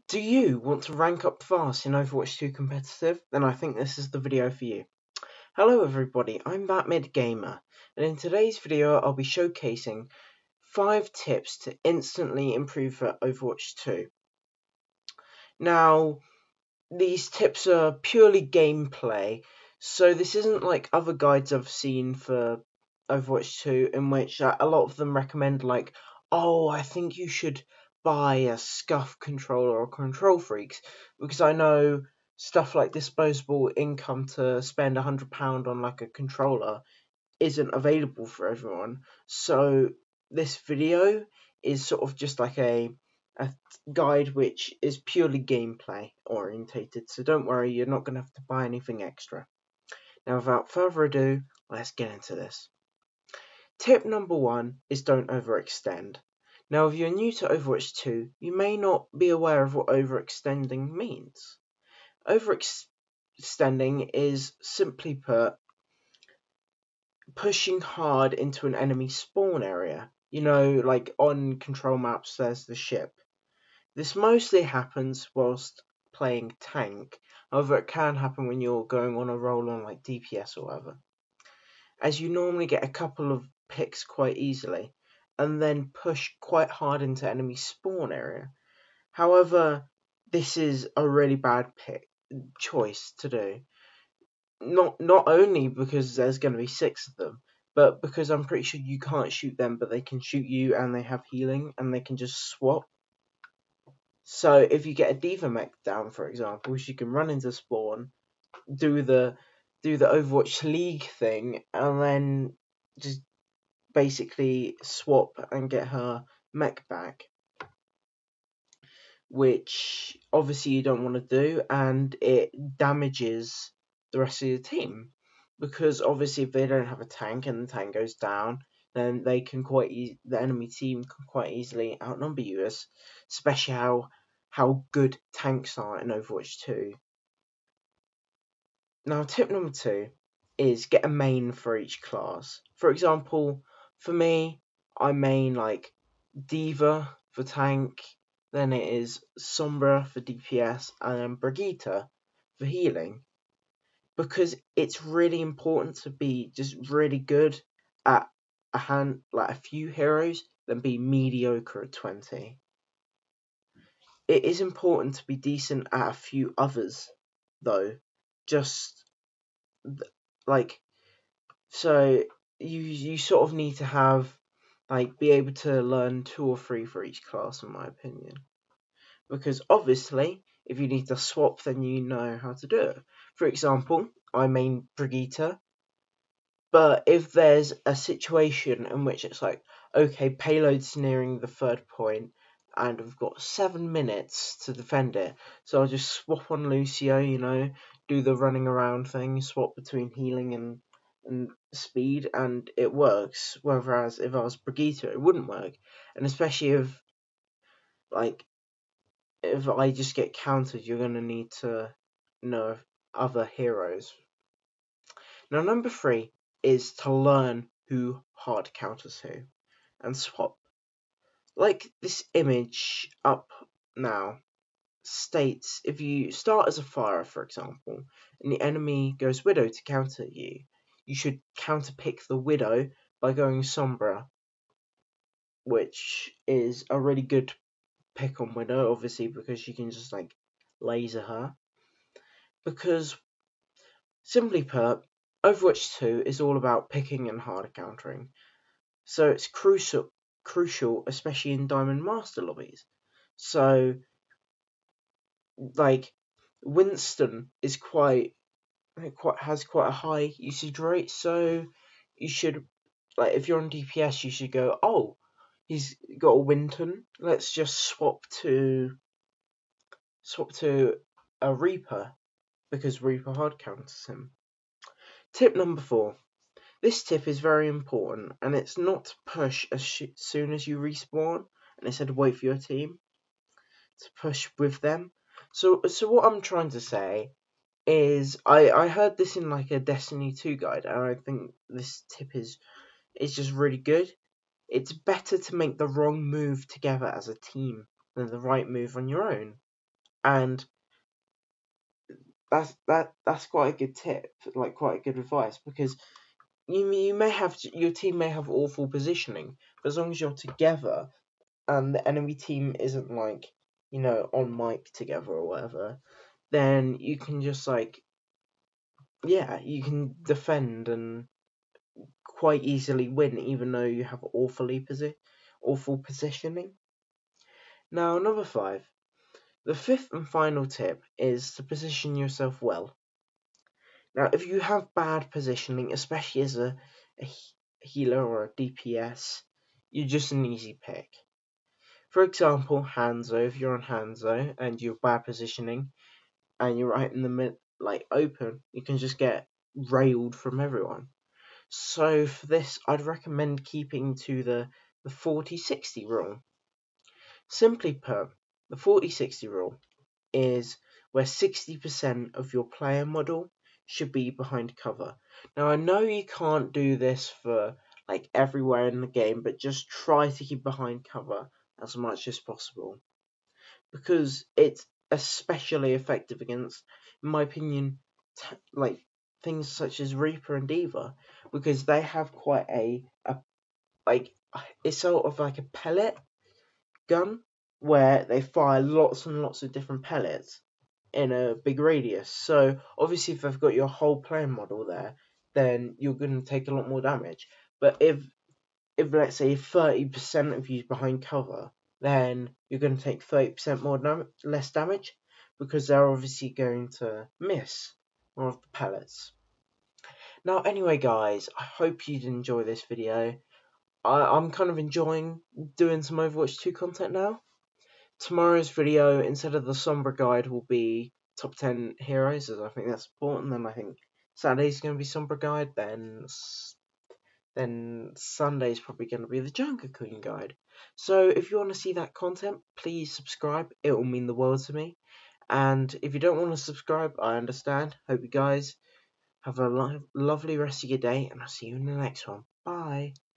Do you want to rank up fast in Overwatch 2 competitive? Then I think this is the video for you. Hello everybody, I'm ThatMidGamer, and in today's video I'll be showcasing 5 tips to instantly improve for Overwatch 2. Now, these tips are purely gameplay, so this isn't like other guides I've seen for Overwatch 2 in which a lot of them recommend like, oh, I think you should buy a scuff controller or control freaks, because I know stuff like disposable income to spend £100 on like a controller isn't available for everyone. So this video is sort of just like a guide which is purely gameplay orientated, so don't worry, you're not going to have to buy anything extra. Now without further ado, let's get into this. Tip number 1 is don't overextend. Now if you're new to Overwatch 2, you may not be aware of what overextending means. Overextending is, simply put, pushing hard into an enemy spawn area. You know, like on control maps there's the ship. This mostly happens whilst playing tank, however it can happen when you're going on a roll on like DPS or whatever, as you normally get a couple of picks quite easily, and then push quite hard into enemy spawn area. However, this is a really bad choice to do. Not only because there's going to be 6 of them, but because I'm pretty sure you can't shoot them, but they can shoot you, and they have healing, and they can just swap. So if you get a D.Va mech down, for example, she can run into spawn, do the Overwatch League thing, and then just basically swap and get her mech back, which obviously you don't want to do, and it damages the rest of your team, because obviously if they don't have a tank and the tank goes down, then they can the enemy team can quite easily outnumber you, especially how good tanks are in Overwatch 2. Now tip number 2 is get a main for each class. For example, for me, I main like D.Va for tank, then it is Sombra for DPS, and then Brigitte for healing, because it's really important to be just really good at a few heroes than be mediocre at 20. It is important to be decent at a few others though, just like, so you sort of need to have, like, be able to learn 2 or 3 for each class, in my opinion, because obviously if you need to swap, then you know how to do it. For example, I main Brigitte, but if there's a situation in which it's like, okay, payload's nearing the 3rd point and we've got 7 minutes to defend it, so I'll just swap on Lucio, do the running around thing, swap between healing and speed, and it works. Whereas if I was Brigitte, it wouldn't work, and especially if I just get countered, you're going to need to know other heroes. Now, number 3 is to learn who hard counters who, and swap. Like this image up now states, if you start as a Pharah, for example, and the enemy goes Widow to counter you, you should counter pick the Widow by going Sombra, which is a really good pick on Widow, obviously, because you can just like laser her. Because, simply put, Overwatch 2 is all about picking and hard countering, so it's crucial, especially in Diamond Master lobbies. So, like, Winston is has quite a high usage rate, so you should, like, if you're on DPS, you should go, oh, he's got a Winton, let's just swap to a Reaper, because Reaper hard counters him. Tip number 4. This tip is very important, and it's not to push as soon as you respawn, and instead wait for your team to push with them. So what I'm trying to say is, I heard this in like a Destiny 2 guide, and I think this tip is just really good. It's better to make the wrong move together as a team than the right move on your own. And that's quite a good tip, like quite a good advice, because you may have your team may have awful positioning, but as long as you're together and the enemy team isn't like, on mic together or whatever, then you can just like, yeah, you can defend and quite easily win, even though you have awful positioning. Now, number 5, the fifth and final tip is to position yourself well. Now, if you have bad positioning, especially as a healer or a DPS, you're just an easy pick. For example, Hanzo, if you're on Hanzo and you're bad positioning and you're right in the mid, like open, you can just get railed from everyone. So for this, I'd recommend keeping to the 40-60 rule. Simply put, the 40-60 rule is where 60% of your player model should be behind cover. Now, I know you can't do this for like everywhere in the game, but just try to keep behind cover as much as possible, because it's especially effective against, in my opinion, like things such as Reaper and Diva, because they have quite a like, it's sort of like a pellet gun where they fire lots and lots of different pellets in a big radius. So obviously, if they've got your whole player model there, then you're going to take a lot more damage. But if let's say 30% of you's behind cover, then you're going to take 30% less damage, because they're obviously going to miss more of the pellets. Now, anyway, guys, I hope you did enjoy this video. I'm kind of enjoying doing some Overwatch 2 content now. Tomorrow's video, instead of the Sombra guide, will be top 10 heroes, as I think that's important. Then I think Saturday's going to be Sombra guide, then Sunday's probably going to be the Jungle Queen guide. So if you want to see that content, please subscribe. It will mean the world to me. And if you don't want to subscribe, I understand. Hope you guys have a lovely rest of your day, and I'll see you in the next one. Bye.